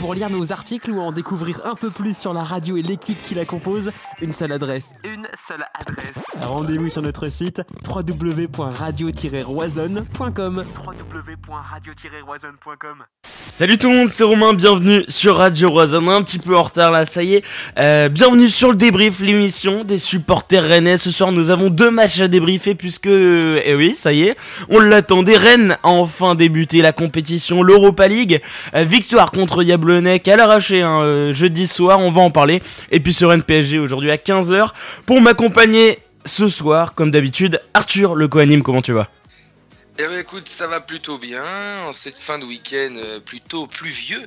Pour lire nos articles ou en découvrir un peu plus sur la radio et l'équipe qui la compose, une seule adresse. Rendez-vous sur notre site www.radio-roisonne.com. Salut tout le monde, c'est Romain, bienvenue sur Radio Roisonne, un petit peu en retard là, ça y est. Bienvenue sur le débrief, l'émission des supporters rennais. Ce soir nous avons 2 matchs à débriefer puisque, oui, ça y est, on l'attendait. Rennes a enfin débuté la compétition, l'Europa League. Victoire contre Jablonec à l'arraché jeudi soir, on va en parler. Et puis ce Rennes PSG aujourd'hui à 15h. Pour m'accompagner ce soir, comme d'habitude, Arthur, le co-anime, comment tu vas ? Eh bien écoute, ça va plutôt bien, en cette fin de week-end plutôt pluvieux,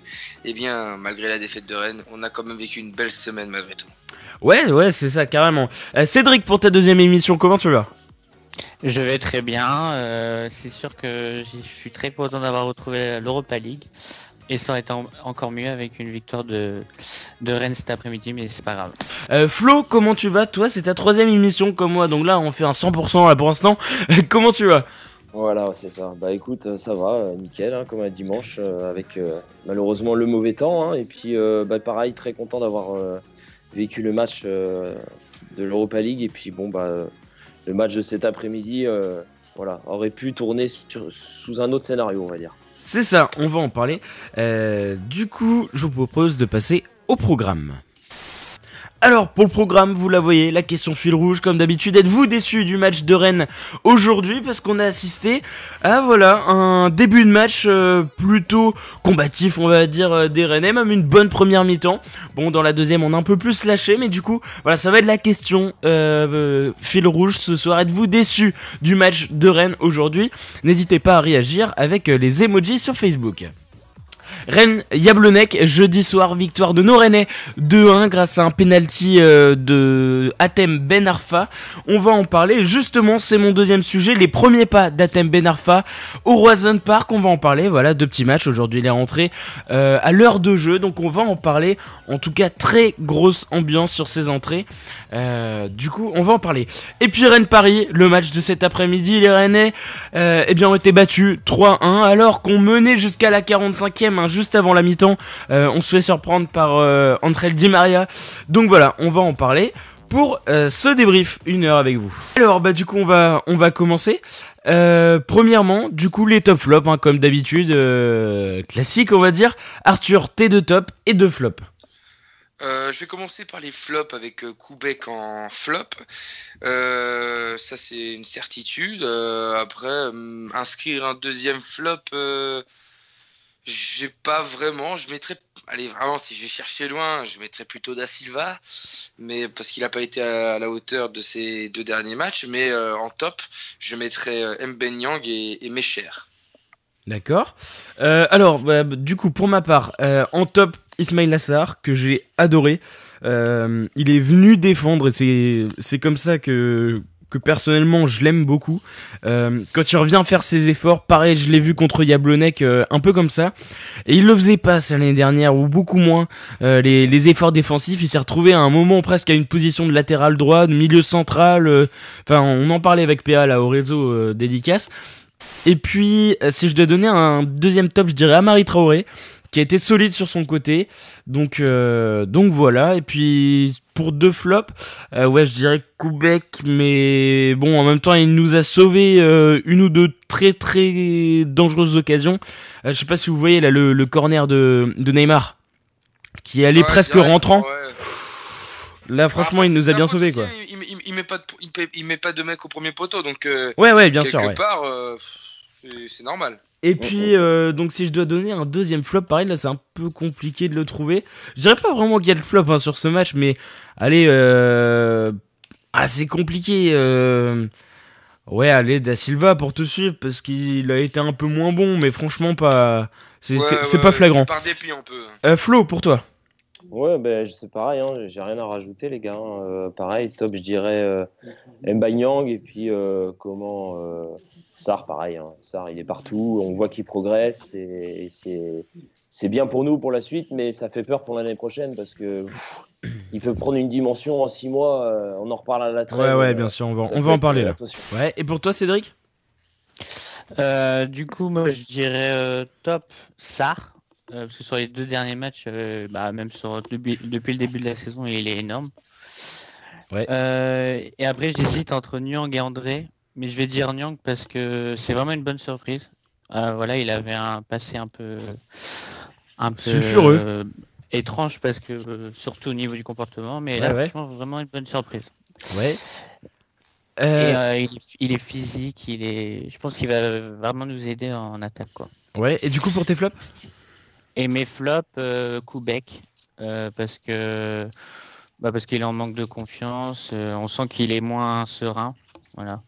eh bien malgré la défaite de Rennes, on a quand même vécu une belle semaine malgré tout. Ouais, c'est ça, carrément. Cédric, pour ta deuxième émission, comment tu vas ? Je vais très bien, c'est sûr que je suis très content d'avoir retrouvé l'Europa League, et ça aurait été encore mieux avec une victoire de Rennes cet après-midi, mais c'est pas grave. Flo, comment tu vas ? Toi, c'est ta 3e émission comme moi, donc là on fait un 100% là pour l'instant. Comment tu vas ? Voilà, c'est ça. Bah écoute, ça va, nickel, hein, comme un dimanche, avec malheureusement le mauvais temps. Hein, et puis pareil, très content d'avoir vécu le match de l'Europa League. Et puis le match de cet après-midi aurait pu tourner sous un autre scénario, on va dire. C'est ça, on va en parler. Du coup, je vous propose de passer au programme. Alors, pour le programme, vous la voyez, la question fil rouge, comme d'habitude, êtes-vous déçus du match de Rennes aujourd'hui ? Parce qu'on a assisté à, un début de match plutôt combatif, on va dire, des Rennais, même une bonne première mi-temps. Bon, dans la deuxième, on a un peu plus lâché, mais du coup, voilà, ça va être la question fil rouge ce soir. Êtes-vous déçus du match de Rennes aujourd'hui ? N'hésitez pas à réagir avec les emojis sur Facebook. Rennes Jablonec, jeudi soir, victoire de nos Rennais 2-1 grâce à un penalty de Hatem Ben Arfa. On va en parler, justement c'est mon deuxième sujet, les premiers pas d'Hatem Ben Arfa au Roazhon Park. On va en parler, voilà, 2 petits matchs, aujourd'hui il est rentré à l'heure de jeu, donc on va en parler. En tout cas très grosse ambiance sur ces entrées, du coup on va en parler. Et puis Rennes-Paris, le match de cet après-midi, les Rennais ont été battus 3-1 alors qu'on menait jusqu'à la 45e, juste avant la mi-temps. On se fait surprendre par André Di Maria, donc voilà, on va en parler pour ce débrief, 1 heure avec vous. Alors du coup on va commencer. Premièrement, du coup les top flops, comme d'habitude, classique on va dire. Arthur, tes 2 tops et 2 flops. Je vais commencer par les flops avec Koubek en flop. Ça c'est une certitude. Après, inscrire un deuxième flop, j'ai pas vraiment. Je mettrais, allez vraiment, si je vais chercher loin, je mettrais plutôt Da Silva, mais parce qu'il n'a pas été à la hauteur de ces 2 derniers matchs. Mais en top, je mettrais Mbenyang et Mecher. D'accord. Du coup, pour ma part, en top, Ismail Assar, que j'ai adoré. Il est venu défendre et c'est comme ça que personnellement je l'aime beaucoup. Quand il revient faire ses efforts, pareil, je l'ai vu contre Jablonec, un peu comme ça. Et il le faisait pas ça l'année dernière, ou beaucoup moins. Les efforts défensifs, il s'est retrouvé à un moment presque à une position de latéral droit, de milieu central. On en parlait avec PA là au réseau dédicace. Et puis, si je dois donner un deuxième top, je dirais Amari Traoré, qui a été solide sur son côté. Donc voilà. Et puis, pour 2 flops, je dirais Koubek, mais bon, en même temps, il nous a sauvé 1 ou 2 très très dangereuses occasions. Je sais pas si vous voyez là le corner de Neymar, qui allait presque rentrant. Ouais. Là, franchement, il nous a bien sauvé, quoi. Il met pas de mec au premier poteau, donc bien sûr. Quelque part, c'est normal. Et puis, donc si je dois donner un deuxième flop, pareil, là c'est un peu compliqué de le trouver. Je dirais pas vraiment qu'il y a le flop sur ce match, mais allez, c'est compliqué. Allez, Da Silva pour te suivre, parce qu'il a été un peu moins bon, mais franchement pas, c'est pas flagrant. Par dépit un peu. Flo, pour toi. Ouais, c'est pareil, j'ai rien à rajouter les gars. Pareil, top, je dirais Mbenyang et puis Sarr, pareil. Sarr, il est partout, on voit qu'il progresse et c'est bien pour nous pour la suite, mais ça fait peur pour l'année prochaine parce que il peut prendre une dimension en 6 mois. On en reparle à la trêve. Ouais, bien sûr, on va en parler là. Ouais, et pour toi, Cédric ? Du coup, moi je dirais top Sarr. parce que sur les 2 derniers matchs, même depuis le début de la saison, il est énorme. Ouais. Et après, j'hésite entre Nyang et André, mais je vais dire Nyang parce que c'est vraiment une bonne surprise. Voilà, il avait un passé un peu sulfureux, étrange parce que surtout au niveau du comportement, mais là, franchement, vraiment une bonne surprise. Ouais. Et il est physique, je pense qu'il va vraiment nous aider en attaque, quoi. Ouais. Et du coup, pour tes flops? Et mes flops, Koubek, parce qu'il est en manque de confiance. On sent qu'il est moins serein, voilà.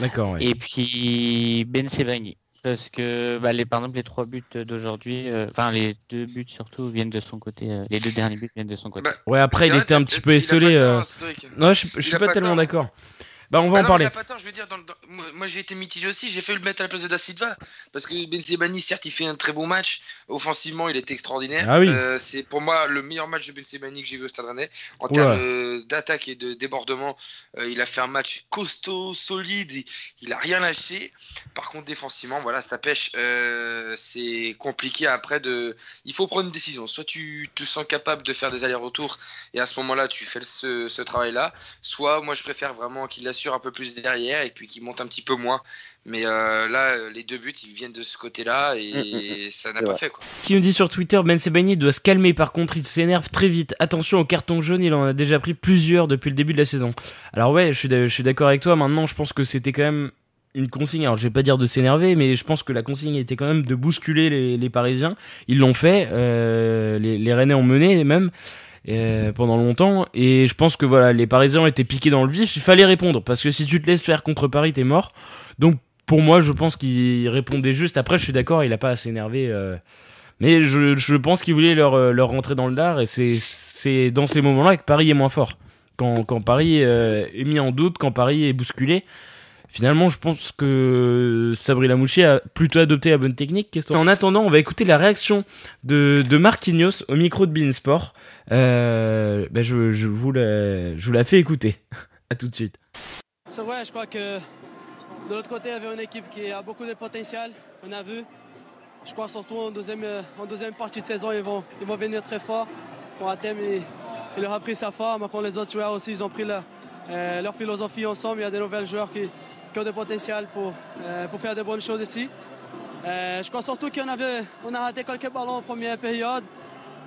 D'accord. Ouais. Et puis Ben Sebaini, parce que par exemple les 3 buts d'aujourd'hui, les 2 buts surtout viennent de son côté. Les 2 derniers buts viennent de son côté. Ouais. Après, il était un petit peu esselé. Non, je suis pas tellement d'accord. On va en parler. Je veux dire, moi j'ai été mitigé aussi, j'ai fait le mettre à la place de Da Silva, parce que Ben Sebaini, certes, il fait un très bon match, offensivement, il est extraordinaire. Ah oui. C'est pour moi le meilleur match de Ben Sebaini que j'ai vu au Stade Rennais. En termes d'attaque et de débordement, il a fait un match costaud, solide, il a rien lâché. Par contre, défensivement, voilà, ça pêche. C'est compliqué après il faut prendre une décision. Soit tu te sens capable de faire des allers-retours, et à ce moment-là, tu fais ce travail-là. Soit, moi, je préfère vraiment qu'il assure un peu plus derrière et puis qu'il monte un petit peu moins. Mais là, les 2 buts, ils viennent de ce côté-là et ça n'a pas fait, quoi. Qui nous dit sur Twitter, Ben Sebaini doit se calmer. Par contre, il s'énerve très vite. Attention au carton jaune, il en a déjà pris plusieurs depuis le début de la saison. Alors ouais, je suis d'accord avec toi. Maintenant, je pense que c'était quand même une consigne. Alors je vais pas dire de s'énerver, mais je pense que la consigne était quand même de bousculer les Parisiens. Ils l'ont fait. Les Rennais ont mené même. Pendant longtemps, et je pense que voilà, les Parisiens étaient piqués dans le vif, il fallait répondre, parce que si tu te laisses faire contre Paris, t'es mort. Donc pour moi, je pense qu'il répondait juste. Après, je suis d'accord, il a pas à s'énerver, mais je pense qu'il voulait leur rentrer dans le dard, et c'est dans ces moments-là que Paris est moins fort. Quand Paris est mis en doute, quand Paris est bousculé. Finalement, je pense que Sabri Lamouchi a plutôt adopté la bonne technique. En attendant, on va écouter la réaction de Marquinhos au micro de beIN Sport. Je vous la fais écouter. À tout de suite. C'est vrai, je crois que de l'autre côté, il y avait une équipe qui a beaucoup de potentiel. On a vu. Je crois surtout en deuxième partie de saison, ils vont venir très fort. Pour Athème, il leur a pris sa forme. Quand les autres joueurs aussi, ils ont pris leur philosophie ensemble. Il y a des nouveaux joueurs qui ont du potentiel pour faire de bonnes choses ici. Je crois surtout qu'on a raté quelques ballons en première période.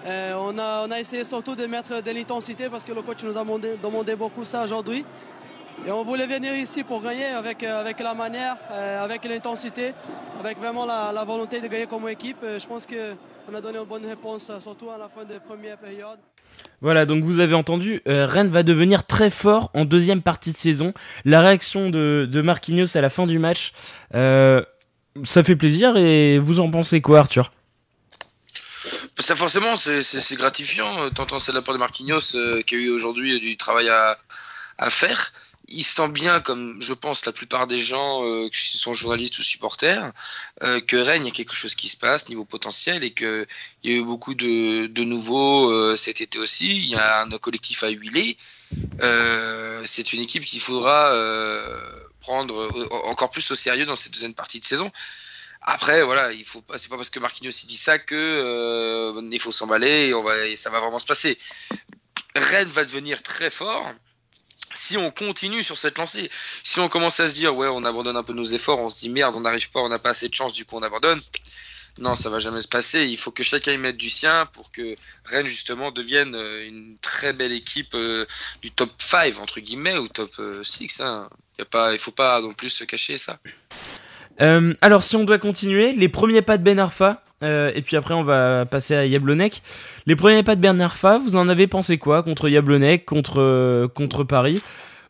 On a essayé surtout de mettre de l'intensité parce que le coach nous a demandé beaucoup ça aujourd'hui. Et on voulait venir ici pour gagner avec la manière, avec l'intensité, avec vraiment la volonté de gagner comme équipe. Je pense qu'on a donné une bonne réponse, surtout à la fin des premières périodes. Voilà, donc vous avez entendu, Rennes va devenir très fort en deuxième partie de saison. La réaction de Marquinhos à la fin du match, ça fait plaisir. Et vous en pensez quoi, Arthur ? Ça, forcément, c'est gratifiant. T'entends, c'est de la part de Marquinhos qui a eu aujourd'hui du travail à faire. Il sent bien, comme je pense la plupart des gens qui sont journalistes ou supporters, que Rennes, il y a quelque chose qui se passe niveau potentiel et qu'il y a eu beaucoup de nouveaux cet été aussi. Il y a un collectif à huiler. C'est une équipe qu'il faudra prendre encore plus au sérieux dans cette deuxième partie de saison. Après, voilà, c'est pas parce que Marquinhos dit ça que il faut s'emballer et ça va vraiment se passer. Rennes va devenir très fort. Si on continue sur cette lancée, si on commence à se dire ouais, on abandonne un peu nos efforts, on se dit merde, on n'arrive pas, on n'a pas assez de chance, du coup on abandonne. Non, ça va jamais se passer. Il faut que chacun y mette du sien pour que Rennes justement devienne une très belle équipe du top 5 entre guillemets ou top 6. Hein. Il faut pas non plus se cacher ça. Alors si on doit continuer, les premiers pas de Ben Arfa, et puis après on va passer à Jablonec. Les premiers pas de Ben Arfa, vous en avez pensé quoi contre Jablonec, contre Paris?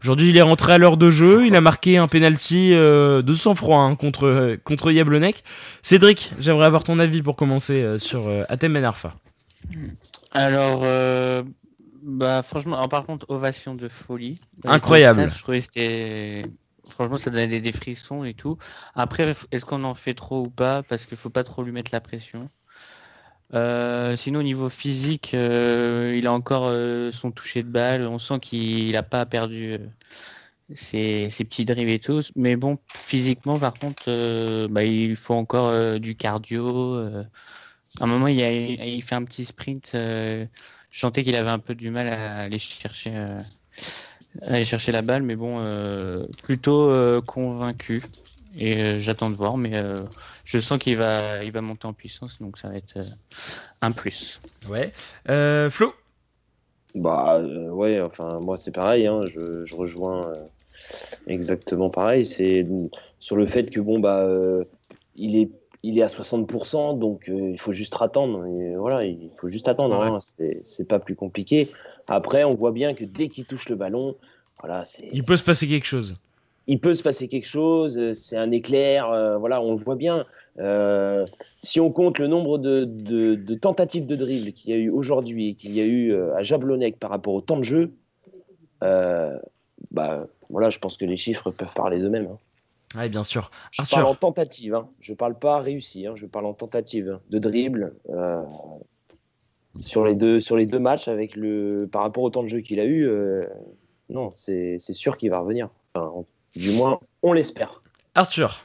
Aujourd'hui il est rentré à l'heure de jeu, il a marqué un penalty de sang-froid contre Jablonec. Cédric, j'aimerais avoir ton avis pour commencer sur Hatem Ben Arfa. Alors, franchement, par contre, ovation de folie. Incroyable. Je trouvais que c'était... Franchement, ça donnait des frissons et tout. Après, est-ce qu'on en fait trop ou pas? Parce qu'il faut pas trop lui mettre la pression. Sinon, au niveau physique, il a encore son toucher de balle. On sent qu'il n'a pas perdu ses petits dribbles et tout. Mais bon, physiquement, par contre, il faut encore du cardio. À un moment, il fait un petit sprint. Je sentais qu'il avait un peu du mal à aller chercher la balle, mais bon, plutôt convaincu. Et j'attends de voir, mais je sens qu'il va monter en puissance, donc ça va être un plus. Ouais. Flo? Ouais, enfin moi c'est pareil, hein, je rejoins exactement pareil. C'est sur le fait que il est à 60%, donc il faut juste attendre. Et voilà, il faut juste attendre. Ouais. Hein, c'est pas plus compliqué. Après, on voit bien que dès qu'il touche le ballon, voilà, Il peut se passer quelque chose. Il peut se passer quelque chose. C'est un éclair. Voilà, on le voit bien. Si on compte le nombre de tentatives de dribble qu'il y a eu aujourd'hui et qu'il y a eu à Jablonec par rapport au temps de jeu, voilà, je pense que les chiffres peuvent parler d'eux-mêmes. Hein. Ouais, bien sûr. Je parle en tentative, hein. Je parle pas réussi, hein. Je parle en tentative de dribble sur les deux matchs par rapport au temps de jeu qu'il a eu. Non, c'est sûr qu'il va revenir. Enfin, du moins, on l'espère. Arthur?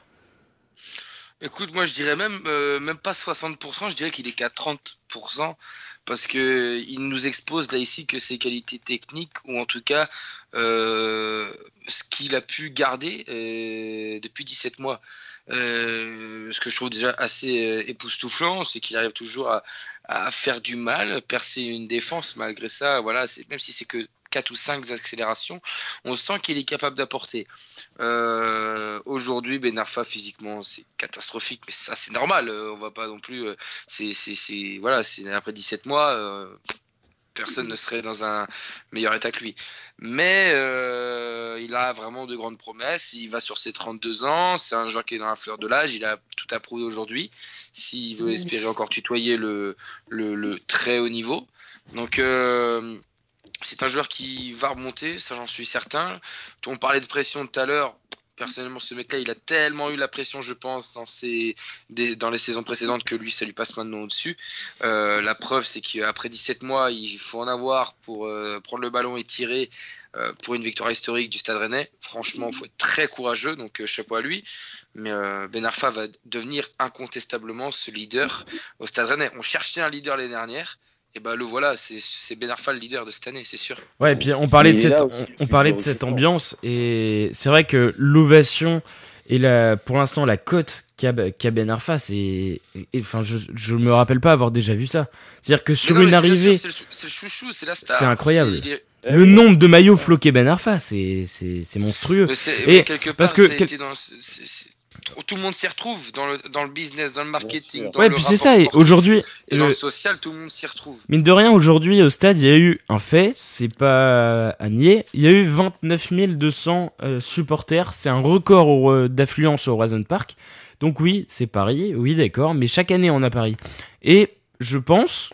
Écoute, moi je dirais même pas 60%, je dirais qu'il est qu'à 30%, parce que il nous expose là ici que ses qualités techniques, ou en tout cas ce qu'il a pu garder depuis 17 mois. Ce que je trouve déjà assez époustouflant, c'est qu'il arrive toujours à faire du mal, percer une défense malgré ça. Voilà, même si c'est que 4 ou 5 accélérations, on sent qu'il est capable d'apporter. Aujourd'hui, Ben Arfa, physiquement, c'est catastrophique, mais ça, c'est normal. On va pas non plus. Voilà, c'est après 17 mois, personne ne serait dans un meilleur état que lui. Mais il a vraiment de grandes promesses. Il va sur ses 32 ans. C'est un joueur qui est dans la fleur de l'âge. Il a tout approuvé aujourd'hui. S'il veut espérer encore tutoyer le très haut niveau. Donc, c'est un joueur qui va remonter, ça j'en suis certain. On parlait de pression tout à l'heure. Personnellement, ce mec-là, il a tellement eu la pression, je pense, dans les saisons précédentes que lui, ça lui passe maintenant au-dessus. La preuve, c'est qu'après 17 mois, il faut en avoir pour prendre le ballon et tirer pour une victoire historique du Stade Rennais. Franchement, il faut être très courageux, donc chapeau à lui. Mais Ben Arfa va devenir incontestablement ce leader au Stade Rennais. On cherchait un leader l'année dernière. Et le voilà, c'est Ben Arfa le leader de cette année, c'est sûr. Ouais, et puis on parlait de cette ambiance, et c'est vrai que l'ovation et pour l'instant la cote qu'a Ben Arfa, enfin je me rappelle pas avoir déjà vu ça. C'est-à-dire que sur une arrivée, c'est le chouchou, c'est la star. C'est incroyable. Le nombre de maillots floqués Ben Arfa, c'est monstrueux. Mais quelque part, parce que tout le monde s'y retrouve dans le business, dans le marketing, dans ouais, le puis c'est ça. Et aujourd'hui, dans le social, tout le monde s'y retrouve. Mine de rien, aujourd'hui au stade, il y a eu un fait, c'est pas à nier. Il y a eu 29 200 supporters. C'est un record d'affluence au Horizon Park. Donc oui, c'est Paris, oui d'accord, mais chaque année on a Paris. Et je pense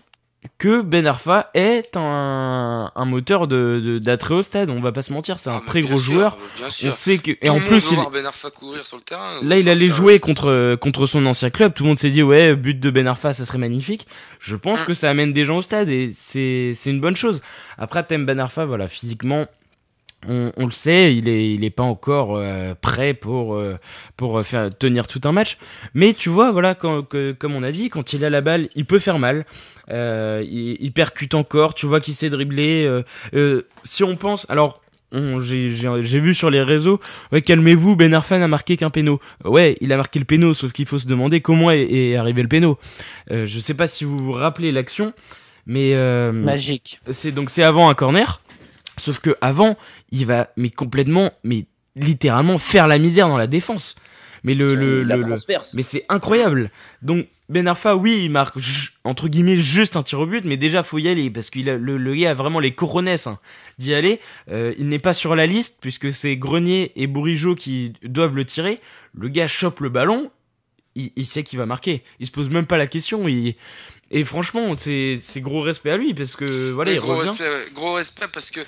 que Ben Arfa est un moteur d'attrait au stade, on va pas se mentir, c'est un très gros joueur. On sait que, et en plus, Ben Arfa courir sur le terrain. Là, il allait jouer contre son ancien club. Tout le monde s'est dit ouais, but de Ben Arfa, ça serait magnifique. Je pense que ça amène des gens au stade et c'est une bonne chose. Après, thème Ben Arfa, voilà, physiquement, on le sait, il est pas encore prêt pour tenir tout un match. Mais tu vois, voilà, comme on a dit, quand il a la balle, il peut faire mal. Il percute encore. Tu vois qu'il sait dribbler. Si on pense, alors. J'ai vu sur les réseaux, ouais, calmez-vous, Ben Arfa n'a marqué qu'un péno. Ouais, il a marqué le péno, sauf qu'il faut se demander comment est arrivé le péno. Je sais pas si vous vous rappelez l'action, mais magique. C'est avant un corner. Sauf que avant, il va mais littéralement faire la misère dans la défense. Mais mais c'est incroyable. Donc Ben Arfa, oui, il marque entre guillemets juste un tir au but, mais déjà faut y aller parce qu'il le gars a vraiment les cojones d'y aller. Il n'est pas sur la liste puisque c'est Grenier et Bourigeaud qui doivent le tirer. Le gars chope le ballon, il sait qu'il va marquer. Il se pose même pas la question. Et franchement, c'est gros respect à lui parce que voilà, il revient. Gros respect parce que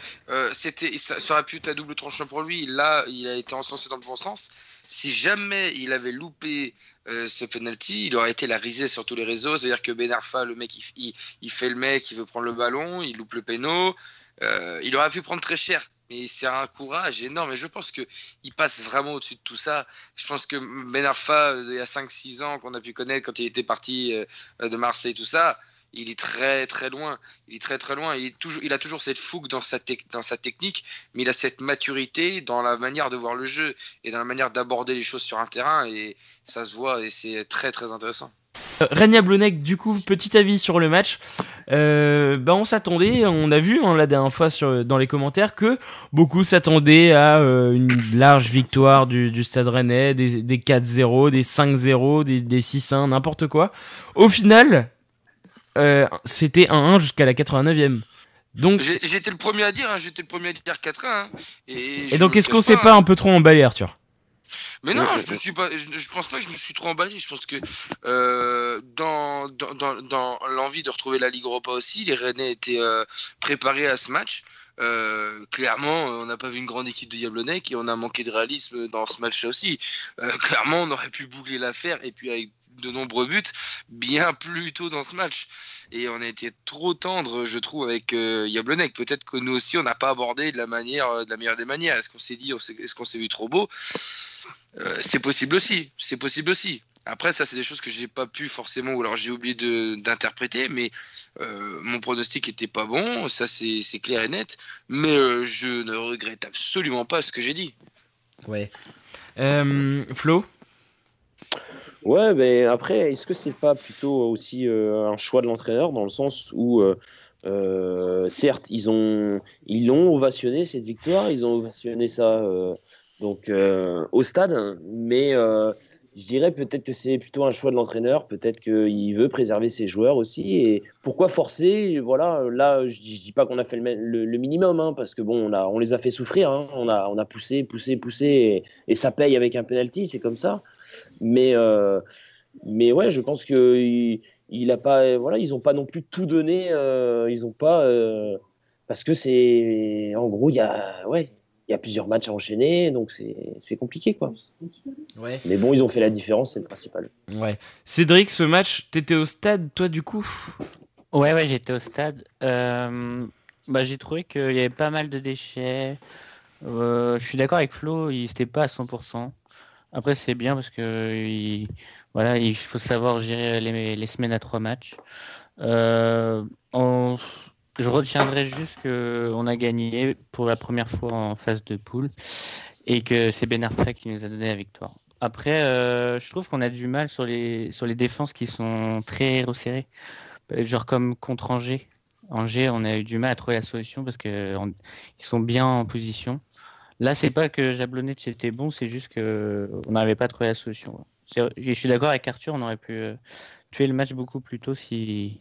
ça aurait pu être à double tranchant pour lui. Là, il a été encensé dans le bon sens. Si jamais il avait loupé ce penalty, il aurait été la risée sur tous les réseaux. C'est-à-dire que Ben Arfa, le mec, il fait le mec, il veut prendre le ballon, il loupe le péno. Il aurait pu prendre très cher. mais c'est un courage énorme. Et je pense qu'il passe vraiment au-dessus de tout ça. Je pense que Ben Arfa, il y a 5-6 ans, qu'on a pu connaître quand il était parti de Marseille, tout ça, il est très très loin. Il est très très loin. Il a toujours cette fougue dans sa technique, mais il a cette maturité dans la manière de voir le jeu et dans la manière d'aborder les choses sur un terrain. Et ça se voit et c'est très très intéressant. Reine Jablonec, du coup, petit avis sur le match. On s'attendait, on a vu la dernière fois dans les commentaires que beaucoup s'attendaient à une large victoire du Stade Rennais, des 4-0, des 5-0, des 6-1, n'importe quoi. Au final, c'était 1-1 jusqu'à la 89e. Donc, j'étais le premier à dire, 4-1. Hein. Et donc, est-ce qu'on s'est pas un peu trop emballé, Arthur ? Mais non, je pense pas que je me suis trop emballé. Je pense que dans l'envie de retrouver la Ligue Europa aussi, les Rennais étaient préparés à ce match. Clairement, on n'a pas vu une grande équipe de Jablonec et on a manqué de réalisme dans ce match-là aussi. Clairement, on aurait pu boucler l'affaire et puis avec de nombreux buts bien plus tôt dans ce match. Et on a été trop tendre, je trouve, avec Jablonec. Peut-être que nous aussi, on n'a pas abordé de la meilleure des manières. Est-ce qu'on s'est dit, est-ce qu'on s'est vu trop beau ? C'est possible aussi. Après, ça, c'est des choses que j'ai pas pu forcément, ou alors j'ai oublié d'interpréter, mais mon pronostic était pas bon, ça c'est clair et net, mais je ne regrette absolument pas ce que j'ai dit. Ouais. Flo ? Ouais, mais après, est-ce que c'est pas plutôt aussi un choix de l'entraîneur, dans le sens où, certes, ils l'ont ovationné cette victoire, ils ont ovationné ça au stade, mais je dirais peut-être que c'est plutôt un choix de l'entraîneur, peut-être qu'il veut préserver ses joueurs aussi, et pourquoi forcer ? Voilà, là, je dis pas qu'on a fait le minimum, hein, parce que bon, on les a fait souffrir, hein, on a poussé, et ça paye avec un penalty, c'est comme ça. Mais ouais, je pense que il a pas, voilà, ils ont pas non plus tout donné, ils ont pas, parce que c'est, en gros, il y a plusieurs matchs à enchaîner, donc c'est compliqué, quoi. Ouais. Mais bon, ils ont fait la différence, c'est le principal. Ouais. Cédric, ce match, t'étais au stade, toi, du coup ? Ouais, j'étais au stade. J'ai trouvé qu'il y avait pas mal de déchets. Je suis d'accord avec Flo, il n'était pas à 100%. Après, c'est bien parce que il faut savoir gérer les semaines à 3 matchs. Je retiendrai juste qu'on a gagné pour la première fois en phase de poule et que c'est Ben Arfa qui nous a donné la victoire. Après, je trouve qu'on a du mal sur les défenses qui sont très resserrées, genre comme contre Angers. Angers, on a eu du mal à trouver la solution parce qu'ils sont bien en position. Là, c'est pas que Jablonec était bon, c'est juste qu'on n'avait pas trouvé la solution. Je suis d'accord avec Arthur, on aurait pu tuer le match beaucoup plus tôt si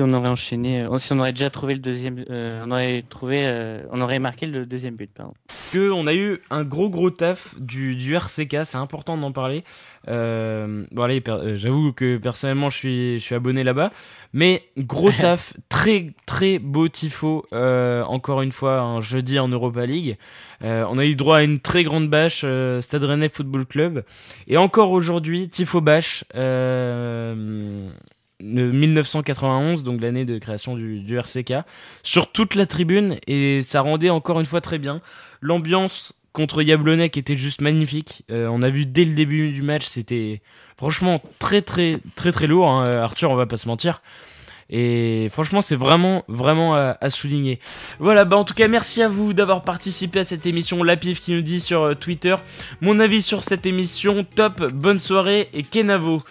on aurait enchaîné, si on aurait déjà trouvé le deuxième, on aurait marqué le deuxième but, pardon. On a eu un gros taf du RCK, c'est important d'en parler. J'avoue que personnellement je suis abonné là-bas, mais gros taf, très très beau tifo, encore une fois un jeudi en Europa League. On a eu droit à une très grande bâche, Stade Rennais Football Club, et encore aujourd'hui tifo bâche. 1991, donc l'année de création du RCK, sur toute la tribune, et ça rendait encore une fois très bien. L'ambiance contre Jablonec était juste magnifique. On a vu dès le début du match, c'était franchement très très très très lourd, hein, Arthur, on va pas se mentir. Et franchement, c'est vraiment à souligner. Voilà, en tout cas, merci à vous d'avoir participé à cette émission. Lapif qui nous dit sur Twitter: mon avis sur cette émission, top, bonne soirée et Kenavo.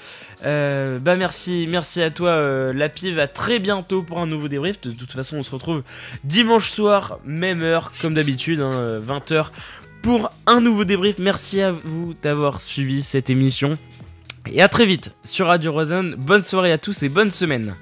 Merci à toi, Lapif. À très bientôt pour un nouveau débrief. De toute façon, on se retrouve dimanche soir, même heure, comme d'habitude, 20h, pour un nouveau débrief. Merci à vous d'avoir suivi cette émission. Et à très vite sur Radio Roison. Bonne soirée à tous et bonne semaine.